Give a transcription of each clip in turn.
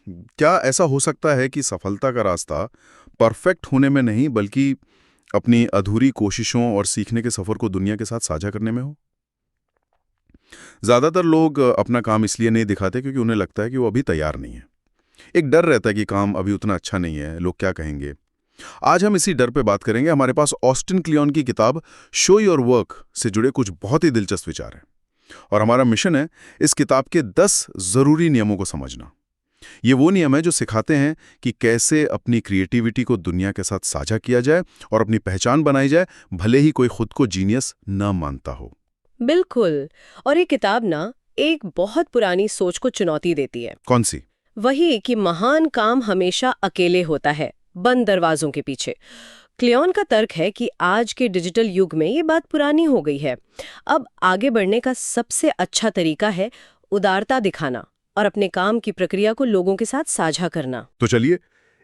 क्या ऐसा हो सकता है कि सफलता का रास्ता परफेक्ट होने में नहीं बल्कि अपनी अधूरी कोशिशों और सीखने के सफर को दुनिया के साथ साझा करने में हो? ज्यादातर लोग अपना काम इसलिए नहीं दिखाते क्योंकि उन्हें लगता है कि वो अभी तैयार नहीं है। एक डर रहता है कि काम अभी उतना अच्छा नहीं है, लोग क्या कहेंगे। आज हम इसी डर पे बात करेंगे। हमारे पास ऑस्टिन क्लियोन की किताब शो योर वर्क से जुड़े कुछ बहुत ही दिलचस्प विचार हैं और हमारा मिशन है इस किताब के 10 जरूरी नियमों को समझना। ये वो नियम है जो सिखाते हैं कि कैसे अपनी क्रिएटिविटी को दुनिया के साथ साझा किया जाए और अपनी पहचान बनाई जाए, भले ही कोई खुद को जीनियस न मानता हो। बिल्कुल। और ये किताब ना एक बहुत पुरानी सोच को चुनौती देती है। कौन सी? वही कि महान काम हमेशा अकेले होता है, बंद दरवाजों के पीछे। क्लियोन का तर्क है कि आज के डिजिटल युग में ये बात पुरानी हो गई है। अब आगे बढ़ने का सबसे अच्छा तरीका है उदारता दिखाना और अपने काम की प्रक्रिया को लोगों के साथ साझा करना। तो चलिए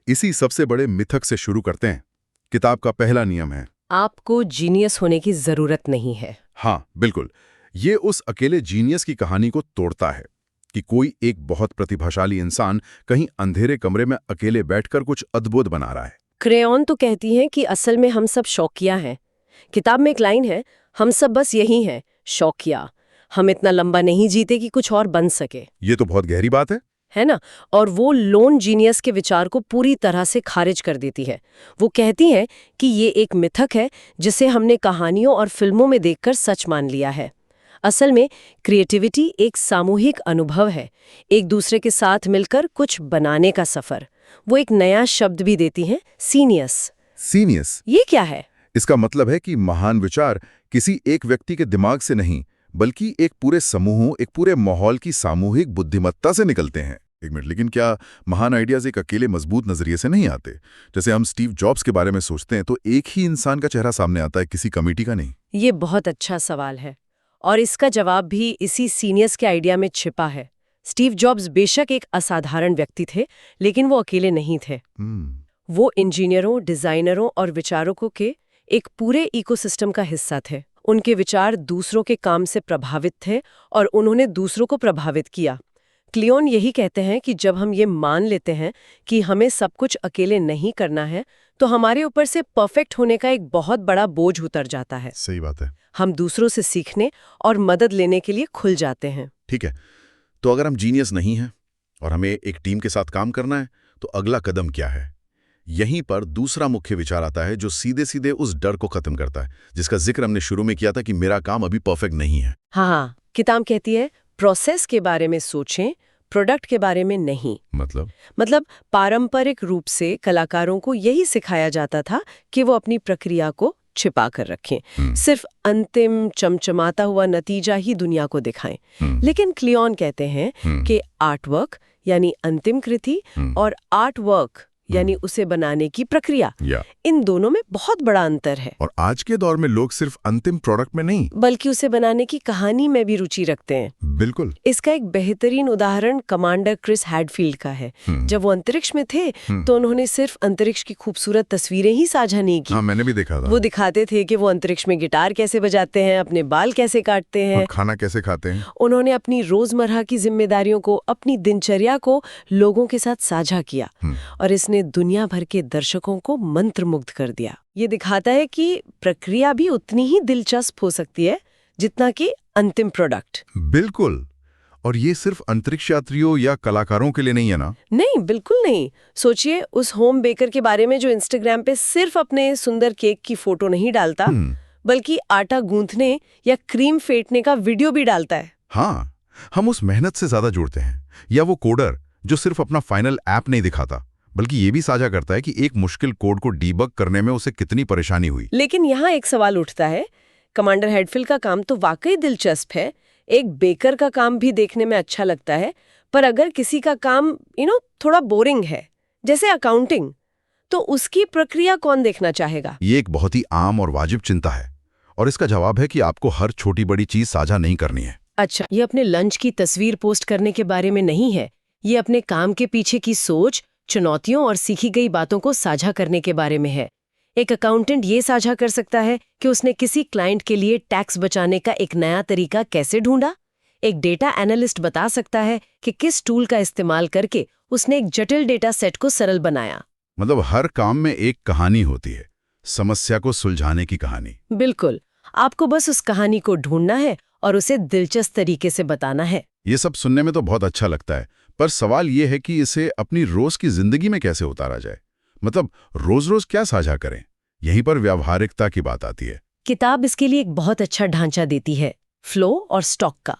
इसी सबसे बड़े मिथक से शुरू करते हैं। किताब का पहला नियम है, आपको जीनियस होने की जरूरत नहीं है। हाँ बिल्कुल, ये उस अकेले जीनियस की कहानी को तोड़ता है कि कोई एक बहुत प्रतिभाशाली इंसान कहीं अंधेरे कमरे में अकेले बैठकर कुछ अद्भुत बना रहा है। क्रेयॉन तो कहती हैं कि असल में हम सब शौकिया हैं। किताब में एक लाइन है, हम सब बस यही हैं, शौकिया। हम इतना लंबा नहीं जीते कि कुछ और बन सके। ये तो बहुत गहरी बात है ना? और वो लोन जीनियस के विचार को पूरी तरह से खारिज कर देती है। वो कहती हैं कि ये एक मिथक है जिसे हमने कहानियों और फिल्मों में देखकर सच मान लिया है। असल में क्रिएटिविटी एक सामूहिक अनुभव है, एक दूसरे के साथ मिलकर कुछ बनाने का सफर। वो एक नया शब्द भी देती हैं, सीनियस। सीनियस। ये क्या है? इसका मतलब है कि महान विचार किसी एक व्यक्ति के दिमाग से नहीं बल्कि एक पूरे समूह, एक पूरे माहौल की सामूहिक बुद्धिमत्ता से निकलते हैं। एक मिनट, लेकिन क्या महान आइडियाज एक अकेले मजबूत नजरिए से नहीं आते? जैसे हम स्टीव जॉब्स के बारे में सोचते हैं तो एक ही इंसान का चेहरा सामने आता है, किसी कमेटी का नहीं। ये बहुत अच्छा सवाल है और इसका जवाब भी इसी सीनियस के आइडिया में छिपा है। स्टीव जॉब्स बेशक एक असाधारण व्यक्ति थे, लेकिन वो अकेले नहीं थे। वो इंजीनियरों, डिजाइनरों और विचारकों के एक पूरे इकोसिस्टम का हिस्सा थे। उनके विचार दूसरों के काम से प्रभावित थे और उन्होंने दूसरों को प्रभावित किया। क्लियोन यही कहते हैं कि जब हम ये मान लेते हैं कि हमें सब कुछ अकेले नहीं करना है, तो हमारे ऊपर से परफेक्ट होने का एक बहुत बड़ा बोझ उतर जाता है। सही बात है। हम दूसरों से सीखने और मदद लेने के लिए खुल जाते हैं। ठीक है, तो अगर हम जीनियस नहीं हैं और हमें एक टीम के साथ काम करना है, तो अगला कदम क्या है? यहीं पर दूसरा मुख्य विचार आता है जो सीधे सीधे उस डर को खत्म करता है जिसका जिक्र हमने शुरू में किया था कि मेरा काम अभी परफेक्ट नहीं है। हाँ, किताब कहती है प्रोसेस के बारे में सोचें, प्रोडक्ट के बारे में नहीं। मतलब पारंपरिक रूप से कलाकारों को यही सिखाया जाता था कि वो अपनी प्रक्रिया को छिपा कर रखें, सिर्फ अंतिम चमचमाता हुआ नतीजा ही दुनिया को दिखाएं। लेकिन क्लियोन कहते हैं कि आर्टवर्क यानी अंतिम कृति और आर्टवर्क यानी उसे बनाने की प्रक्रिया, इन दोनों में बहुत बड़ा अंतर है। और आज के दौर में लोग सिर्फ अंतिम प्रोडक्ट में नहीं बल्कि उसे बनाने की कहानी में भी रुचि रखते हैं। बिल्कुल। इसका एक बेहतरीन उदाहरण कमांडर क्रिस हैडफील्ड का है। जब वो अंतरिक्ष में थे तो उन्होंने सिर्फ अंतरिक्ष की खूबसूरत तस्वीरें ही साझा नहीं की। हाँ, मैंने भी देखा था। वो दिखाते थे कि वो अंतरिक्ष में गिटार कैसे बजाते हैं, अपने बाल कैसे काटते हैं, खाना कैसे खाते हैं। उन्होंने अपनी रोजमर्रा की जिम्मेदारियों को, अपनी दिनचर्या को लोगों के साथ साझा किया और इसने दुनिया भर के दर्शकों को मंत्रमुग्ध कर दिया। ये दिखाता है कि प्रक्रिया भी उतनी ही दिलचस्प हो सकती है जितना कि अंतिम प्रोडक्ट। बिल्कुल। और ये सिर्फ अंतरिक्ष यात्रियों या कलाकारों के लिए नहीं है ना? नहीं, बिल्कुल नहीं। सोचिए उस होम बेकर के बारे में जो इंस्टाग्राम पे सिर्फ अपने सुंदर केक की फोटो नहीं डालता, बल्कि आटा गूंथने या क्रीम फेंटने का वीडियो भी डालता है। हाँ, हम उस मेहनत से ज्यादा जुड़ते हैं। या वो कोडर जो सिर्फ अपना फाइनल ऐप नहीं दिखाता बल्कि ये भी साझा करता है कि एक मुश्किल कोड को डीबग करने में उसे कितनी परेशानी हुई। लेकिन यहाँ एक सवाल उठता है, कमांडर हैडफील्ड का काम तो वाकई दिलचस्प है, एक बेकर का काम भी देखने में अच्छा लगता है, पर अगर किसी का काम थोड़ा बोरिंग है, जैसे अकाउंटिंग, तो उसकी प्रक्रिया कौन देखना चाहेगा? ये एक बहुत ही आम और वाजिब चिंता है और इसका जवाब है कि आपको हर छोटी बड़ी चीज साझा नहीं करनी है। अच्छा, ये अपने लंच की तस्वीर पोस्ट करने के बारे में नहीं है, ये अपने काम के पीछे की सोच, चुनौतियों और सीखी गई बातों को साझा करने के बारे में है। एक अकाउंटेंट ये साझा कर सकता है कि उसने किसी क्लाइंट के लिए टैक्स बचाने का एक नया तरीका कैसे ढूंढा। एक डेटा एनालिस्ट बता सकता है कि किस टूल का इस्तेमाल करके उसने एक जटिल डेटा सेट को सरल बनाया। मतलब हर काम में एक कहानी होती है, समस्या को सुलझाने की कहानी। बिल्कुल, आपको बस उस कहानी को ढूंढना है और उसे दिलचस्प तरीके से बताना है। ये सब सुनने में तो बहुत अच्छा लगता है, पर सवाल ये है कि इसे अपनी रोज की जिंदगी में कैसे उतारा जाए। मतलब रोज रोज क्या साझा करें, यहीं पर व्यावहारिकता की बात आती है। किताब इसके लिए एक बहुत अच्छा ढांचा देती है, फ्लो और स्टॉक का।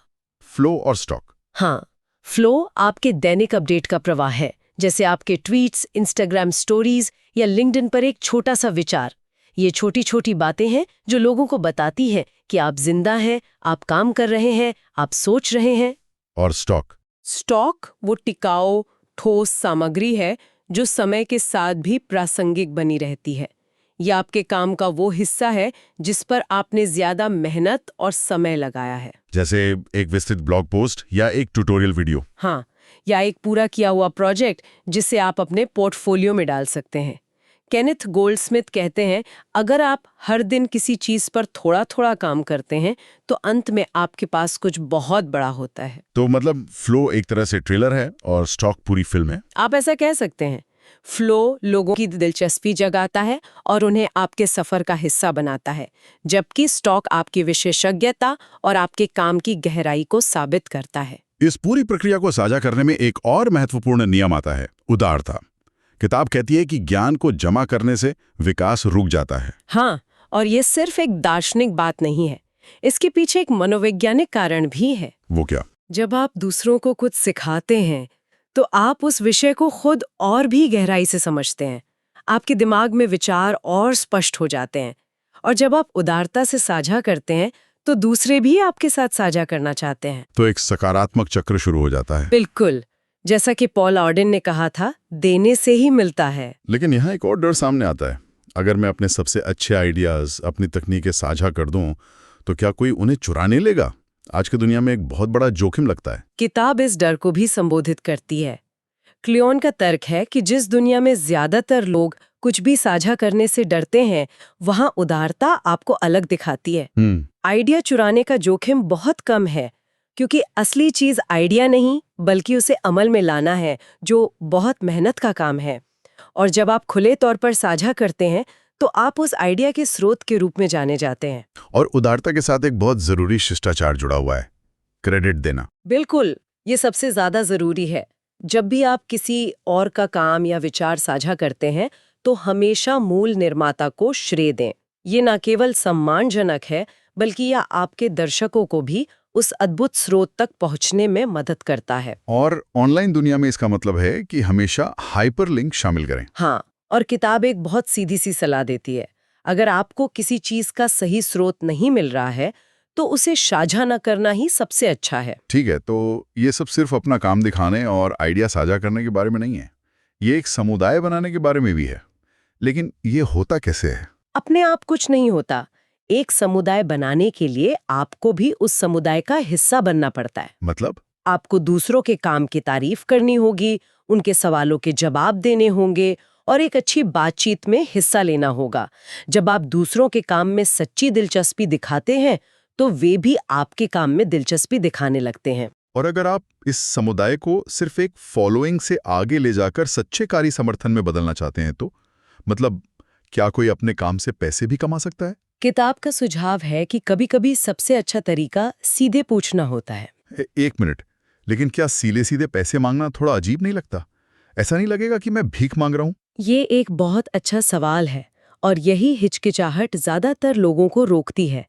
फ्लो और स्टॉक। हाँ, फ्लो आपके दैनिक अपडेट का प्रवाह है, जैसे आपके ट्वीट्स, इंस्टाग्राम स्टोरीज या लिंक्डइन पर एक छोटा सा विचार। ये छोटी छोटी बातें हैं जो लोगों को बताती हैं कि आप जिंदा हैं, आप काम कर रहे हैं, आप सोच रहे हैं। और स्टॉक। स्टॉक वो टिकाऊ, ठोस सामग्री है जो समय के साथ भी प्रासंगिक बनी रहती है। यह आपके काम का वो हिस्सा है जिस पर आपने ज्यादा मेहनत और समय लगाया है। जैसे एक विस्तृत ब्लॉग पोस्ट या एक ट्यूटोरियल वीडियो। हाँ, या एक पूरा किया हुआ प्रोजेक्ट जिसे आप अपने पोर्टफोलियो में डाल सकते हैं। केनेथ गोल्डस्मिथ कहते हैं, अगर आप हर दिन किसी चीज पर थोड़ा थोड़ा काम करते हैं तो अंत में आपके पास कुछ बहुत बड़ा होता है। तो मतलब फ्लो एक तरह से ट्रेलर है और स्टॉक पूरी फिल्म है। आप ऐसा कह सकते हैं। फ्लो लोगों की दिलचस्पी जगाता है और उन्हें आपके सफर का हिस्सा बनाता है, जबकि स्टॉक आपकी विशेषज्ञता और आपके काम की गहराई को साबित करता है। इस पूरी प्रक्रिया को साझा करने में एक और महत्वपूर्ण नियम आता है, उदारता। किताब कहती है कि ज्ञान को जमा करने से विकास रुक जाता है। हाँ, और ये सिर्फ एक दार्शनिक बात नहीं है, इसके पीछे एक मनोवैज्ञानिक कारण भी है। वो क्या? जब आप दूसरों को कुछ सिखाते हैं तो आप उस विषय को खुद और भी गहराई से समझते हैं। आपके दिमाग में विचार और स्पष्ट हो जाते हैं, और जब आप उदारता से साझा करते हैं तो दूसरे भी आपके साथ साझा करना चाहते हैं। तो एक सकारात्मक चक्र शुरू हो जाता है। बिल्कुल, जैसा कि पॉल ऑर्डन ने कहा था, देने से ही मिलता है। लेकिन यहाँ एक और डर सामने आता है। अगर मैं अपने सबसे अच्छे आइडियाज, अपनी तकनीकें साझा कर दूं, तो क्या कोई उन्हें चुराने लेगा? आज की दुनिया में एक बहुत बड़ा जोखिम लगता है। किताब इस डर को भी संबोधित करती है। क्लियोन का तर्क है कि जिस दुनिया में ज्यादातर लोग कुछ भी साझा करने से डरते हैं, वहां उदारता आपको अलग दिखाती है। आइडिया चुराने का जोखिम बहुत कम है, क्योंकि असली चीज आइडिया नहीं बल्कि उसे अमल में लाना है, जो बहुत मेहनत का काम है। और जब आप खुले तौर पर साझा करते हैं तो आप उस आइडिया के स्रोत के रूप में जाने जाते हैं। और उदारता के साथ एक बहुत जरूरी शिष्टाचार जुड़ा हुआ है, क्रेडिट देना। बिल्कुल, ये सबसे ज्यादा जरूरी है। जब भी आप किसी और का काम या विचार साझा करते हैं तो हमेशा मूल निर्माता को श्रेय दें। ये न केवल सम्मानजनक है, बल्कि यह आपके दर्शकों को भी उस अद्भुत स्रोत तक पहुंचने में मदद करता है। और ऑनलाइन दुनिया में इसका मतलब है कि हमेशा हाइपरलिंक शामिल करें। हाँ, और किताब एक बहुत सीधी सी सलाह देती है। अगर आपको किसी चीज का सही स्रोत नहीं मिल रहा है तो उसे साझा न करना ही सबसे अच्छा है। ठीक है, तो ये सब सिर्फ अपना काम दिखाने और आइडिया साझा करने के बारे में नहीं है, ये एक समुदाय बनाने के बारे में भी है। लेकिन ये होता कैसे है? अपने आप कुछ नहीं होता। एक समुदाय बनाने के लिए आपको भी उस समुदाय का हिस्सा बनना पड़ता है। मतलब? आपको दूसरों के काम की तारीफ करनी होगी, उनके सवालों के जवाब देने होंगे और एक अच्छी बातचीत में हिस्सा लेना होगा। जब आप दूसरों के काम में सच्ची दिलचस्पी दिखाते हैं तो वे भी आपके काम में दिलचस्पी दिखाने लगते हैं। और अगर आप इस समुदाय को सिर्फ एक फॉलोइंग से आगे ले जाकर सच्चे कार्य समर्थन में बदलना चाहते हैं तो मतलब क्या कोई अपने काम से पैसे भी कमा सकता है? किताब का सुझाव है कि कभी-कभी सबसे अच्छा तरीका सीधे पूछना होता है। एक मिनट, लेकिन क्या सीधे सीधे पैसे मांगना थोड़ा अजीब नहीं लगता? ऐसा नहीं लगेगा कि मैं भीख मांग रहा हूं? ये एक बहुत अच्छा सवाल है और यही हिचकिचाहट ज्यादातर लोगों को रोकती है।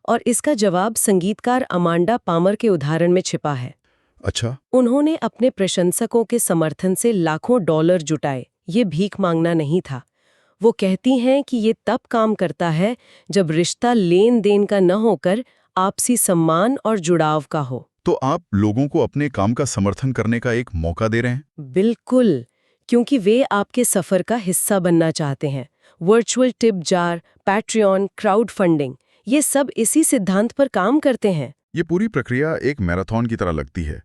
और इसका जवाब संगीतकार अमांडा पामर के उदाहरण में छिपा है। अच्छा। उन्होंने अपने प्रशंसकों के समर्थन से लाखों डॉलर जुटाए। ये भीख मांगना नहीं था। वो कहती हैं कि ये तब काम करता है जब रिश्ता लेन देन का न होकर आपसी सम्मान और जुड़ाव का हो। तो आप लोगों को अपने काम का समर्थन करने का एक मौका दे रहे हैं? बिल्कुल, क्योंकि वे आपके सफर का हिस्सा बनना चाहते हैं। Virtual tip jar, Patreon, crowd funding, ये सब इसी सिद्धांत पर काम करते हैं। ये पूरी प्रक्रिया एक मैराथन की तरह लगती है,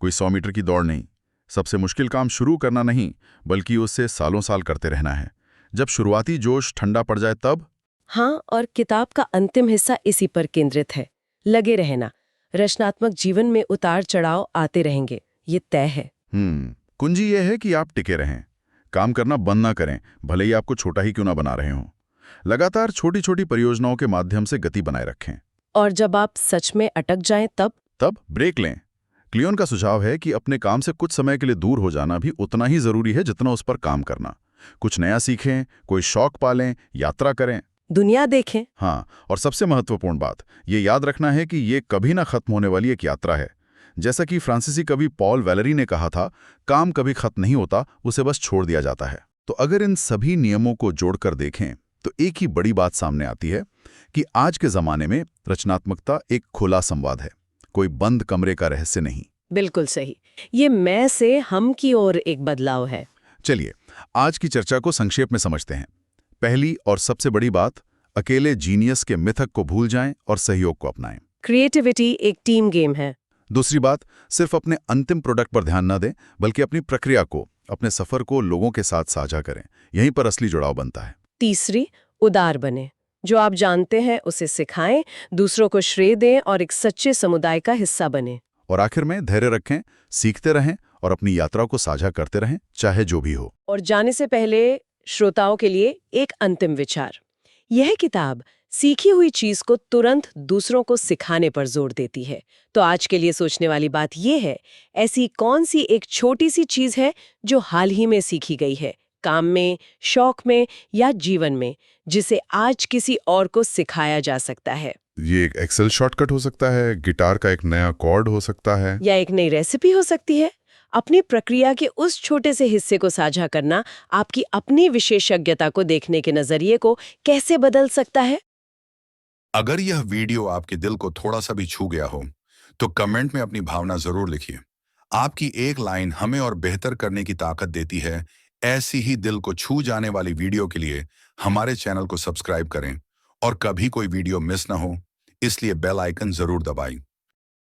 कोई 100 मीटर की दौड़ नहीं। सबसे मुश्किल काम शुरू करना नहीं, बल्कि उससे सालों साल करते रहना है। जब शुरुआती जोश ठंडा पड़ जाए तब? हाँ, और किताब का अंतिम हिस्सा इसी पर केंद्रित है। लगे रहना। रचनात्मक जीवन में उतार चढ़ाव आते रहेंगे, ये तय है। कुंजी ये है कि आप टिके रहें, काम करना बंद ना करें, भले ही आपको छोटा ही क्यों ना बना रहे हों। लगातार छोटी छोटी परियोजनाओं के माध्यम से गति बनाए रखें। और जब आप सच में अटक जाएं तब ब्रेक लें। क्लियोन का सुझाव है कि अपने काम से कुछ समय के लिए दूर हो जाना भी उतना ही जरूरी है जितना उस पर काम करना। कुछ नया सीखें, कोई शौक पालें, यात्रा करें, दुनिया देखें। हाँ, और सबसे महत्वपूर्ण बात ये याद रखना है कि ये कभी ना खत्म होने वाली एक यात्रा है। जैसा कि फ्रांसीसी कवि पॉल वेलेरी ने कहा था, काम कभी खत्म नहीं होता, उसे बस छोड़ दिया जाता है। तो अगर इन सभी नियमों को जोड़कर देखें तो एक ही बड़ी बात सामने आती है कि आज के जमाने में रचनात्मकता एक खुला संवाद है, कोई बंद कमरे का रहस्य नहीं। बिल्कुल सही। ये मैं से हम की ओर एक बदलाव है। चलिए आज की चर्चा को संक्षेप में समझते हैं। पहली और सबसे बड़ी बात, अकेले जीनियस के मिथक को भूल जाएं और सहयोग को अपनाएं। क्रिएटिविटी एक टीम गेम है। दूसरी बात, सिर्फ अपने अंतिम प्रोडक्ट पर ध्यान न दें, बल्कि अपनी प्रक्रिया को, अपने सफर को लोगों के साथ साझा करें। यहीं पर असली जुड़ाव बनता है। तीसरी, उदार बने। जो आप जानते हैं उसे सिखाएं, दूसरों को श्रेय दें और एक सच्चे समुदाय का हिस्सा बने। और आखिर में धैर्य रखें, सीखते रहें और अपनी यात्रा को साझा करते रहें, चाहे जो भी हो। और जाने से पहले श्रोताओं के लिए एक अंतिम विचार। यह किताब सीखी हुई चीज को तुरंत दूसरों को सिखाने पर जोर देती है। तो आज के लिए सोचने वाली बात यह है, ऐसी कौन सी एक छोटी सी चीज है जो हाल ही में सीखी गई है, काम में, शौक में या जीवन में, जिसे आज किसी और को सिखाया जा सकता है। ये एक एक्सेल शॉर्टकट हो सकता है, गिटार का एक नया कॉर्ड हो सकता है, या एक नई रेसिपी हो सकती है। अपनी प्रक्रिया के उस छोटे से हिस्से को साझा करना आपकी अपनी विशेषज्ञता को देखने के नजरिए को कैसे बदल सकता है। अगर यह वीडियो आपके दिल को थोड़ा सा भी छू गया हो तो कमेंट में अपनी भावना जरूर लिखिए। आपकी एक लाइन हमें और बेहतर करने की ताकत देती है। ऐसी ही दिल को छू जाने वाली वीडियो के लिए हमारे चैनल को सब्सक्राइब करें और कभी कोई वीडियो मिस ना हो, इसलिए बेल आइकन जरूर दबाएं।